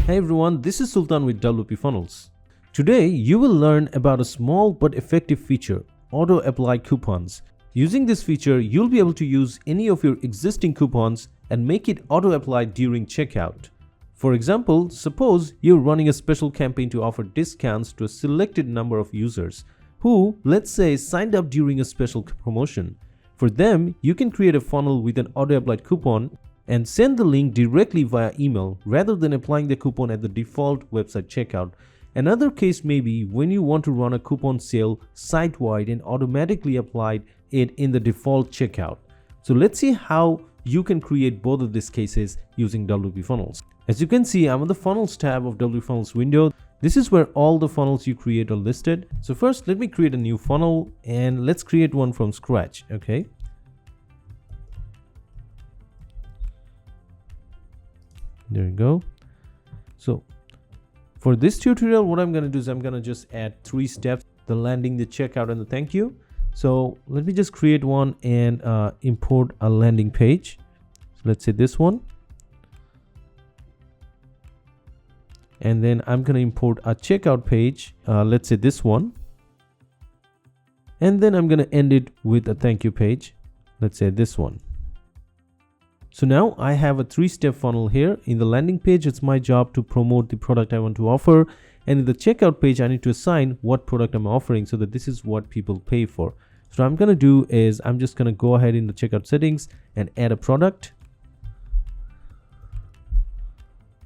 Hey everyone, this is Sultan with WPFunnels. Today you will learn about a small but effective feature, auto apply coupons. Using this feature, you'll be able to use any of your existing coupons and make it auto apply during checkout. For example, suppose you're running a special campaign to offer discounts to a selected number of users who, let's say, signed up during a special promotion. For them, you can create a funnel with an auto applied coupon and send the link directly via email rather than applying the coupon at the default website checkout. Another case may be when you want to run a coupon sale site-wide and automatically apply it in the default checkout. So let's see how you can create both of these cases using WPFunnels. As you can see, I'm on the Funnels tab of WPFunnels window. This is where all the funnels you create are listed. So first, let me create a new funnel and let's create one from scratch, okay? There you go. So for this tutorial, what I'm going to do is I'm going to just add 3 steps: the landing, the checkout, and the thank you. So let me just create one and import a landing page. So let's say this one. And then I'm going to import a checkout page. Let's say this one. And then I'm going to end it with a thank you page. Let's say this one. So now I have a 3-step funnel here. In the landing page, it's my job to promote the product I want to offer. And in the checkout page, I need to assign what product I'm offering so that this is what people pay for. So what I'm going to do is I'm just going to go ahead in the checkout settings and add a product.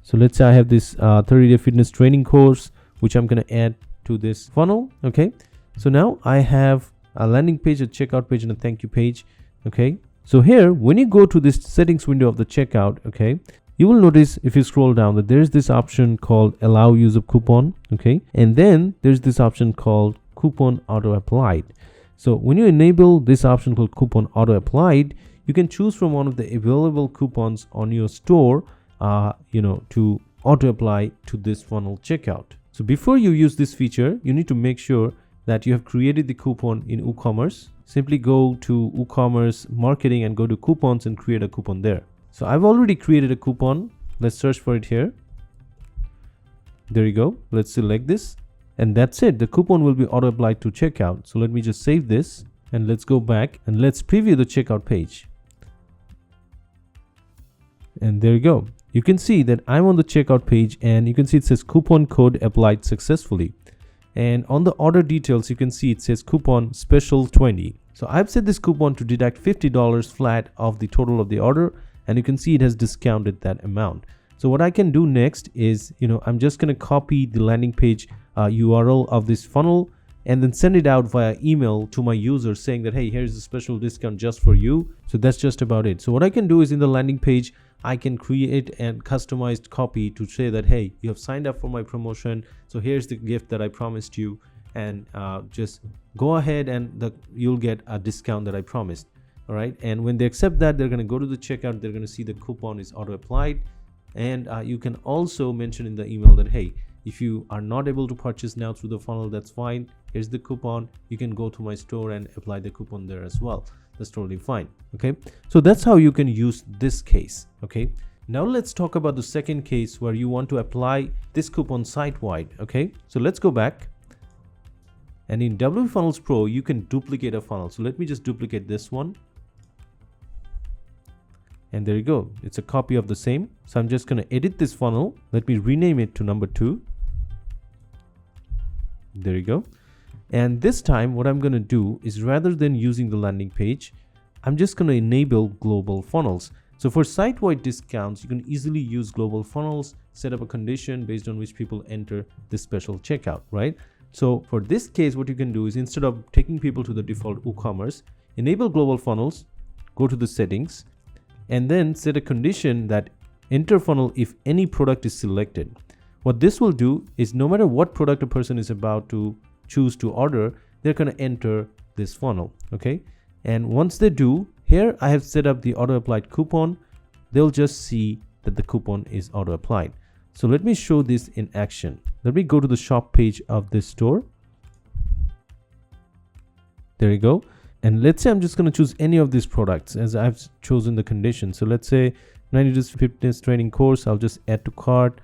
So let's say I have this 30-day fitness training course, which I'm going to add to this funnel. Okay. So now I have a landing page, a checkout page, and a thank you page. Okay. So here, when you go to this settings window of the checkout, okay, you will notice if you scroll down that there's this option called allow use of coupon, okay, and then there's this option called coupon auto applied. So when you enable this option called coupon auto applied, you can choose from one of the available coupons on your store, to auto apply to this funnel checkout. So before you use this feature, you need to make sure that you have created the coupon in WooCommerce. Simply go to WooCommerce marketing and go to coupons and create a coupon there. So I've already created a coupon. Let's search for it here. There you go. Let's select this. And that's it. The coupon will be auto applied to checkout. So let me just save this and let's go back and let's preview the checkout page. And there you go. You can see that I'm on the checkout page and you can see it says coupon code applied successfully. And on the order details, you can see it says coupon special 20. So I've set this coupon to deduct $50 flat off the total of the order. And you can see it has discounted that amount. So what I can do next is, I'm just going to copy the landing page URL of this funnel and then send it out via email to my users saying that, hey, here's a special discount just for you. So that's just about it. So what I can do is in the landing page, I can create a customized copy to say that, hey, you have signed up for my promotion. So here's the gift that I promised you. And just go ahead and you'll get a discount that I promised. All right. And when they accept that, they're going to go to the checkout. They're going to see the coupon is auto applied. And you can also mention in the email that, hey, if you are not able to purchase now through the funnel, that's fine. Here's the coupon. You can go to my store and apply the coupon there as well. That's totally fine. Okay. So that's how you can use this case. Okay. Now let's talk about the second case where you want to apply this coupon site-wide. Okay. So let's go back. And in WPFunnels Pro, you can duplicate a funnel. So let me just duplicate this one. And there you go. It's a copy of the same. So I'm just going to edit this funnel. Let me rename it to number 2. There you go. And this time what I'm going to do is rather than using the landing page, I'm just going to enable global funnels. So for site-wide discounts, you can easily use global funnels, set up a condition based on which people enter this special checkout, right? So for this case, what you can do is instead of taking people to the default WooCommerce, enable global funnels, go to the settings, and then set a condition that enter funnel if any product is selected. What this will do is no matter what product a person is about to choose to order, they're going to enter this funnel. Okay. And once they do, here I have set up the auto applied coupon. They'll just see that the coupon is auto applied. So let me show this in action. Let me go to the shop page of this store. There you go. And let's say I'm just going to choose any of these products as I've chosen the condition. So let's say 90 days fitness training course. I'll just add to cart.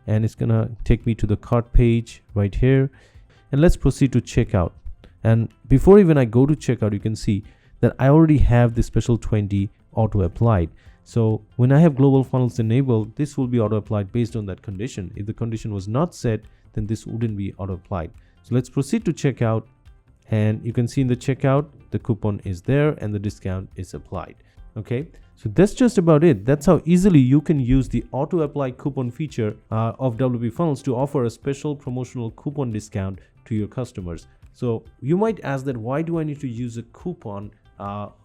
and it's gonna take me to the cart page right here, and let's proceed to checkout. And before even I go to checkout, you can see that I already have the special 20 auto applied. So when I have global funnels enabled, this will be auto applied based on that condition. If the condition was not set, then this wouldn't be auto applied. So let's proceed to checkout, and you can see in the checkout the coupon is there and the discount is applied. Okay, so that's just about it. That's how easily you can use the auto apply coupon feature of WPFunnels to offer a special promotional coupon discount to your customers. So you might ask that why do I need to use a coupon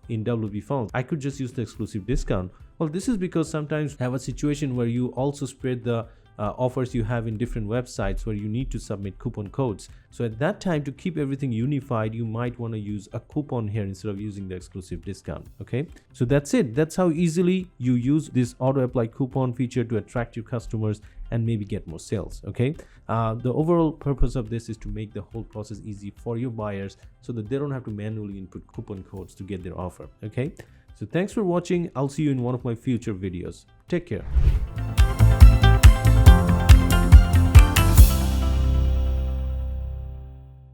in WPFunnels? I could just use the exclusive discount. Well, this is because sometimes you have a situation where you also spread the offers you have in different websites where you need to submit coupon codes. So at that time, to keep everything unified, you might want to use a coupon here instead of using the exclusive discount. Okay, so that's it. That's how easily you use this auto apply coupon feature to attract your customers and maybe get more sales. Okay, the overall purpose of this is to make the whole process easy for your buyers so that they don't have to manually input coupon codes to get their offer. Okay, so thanks for watching. I'll see you in one of my future videos. Take care.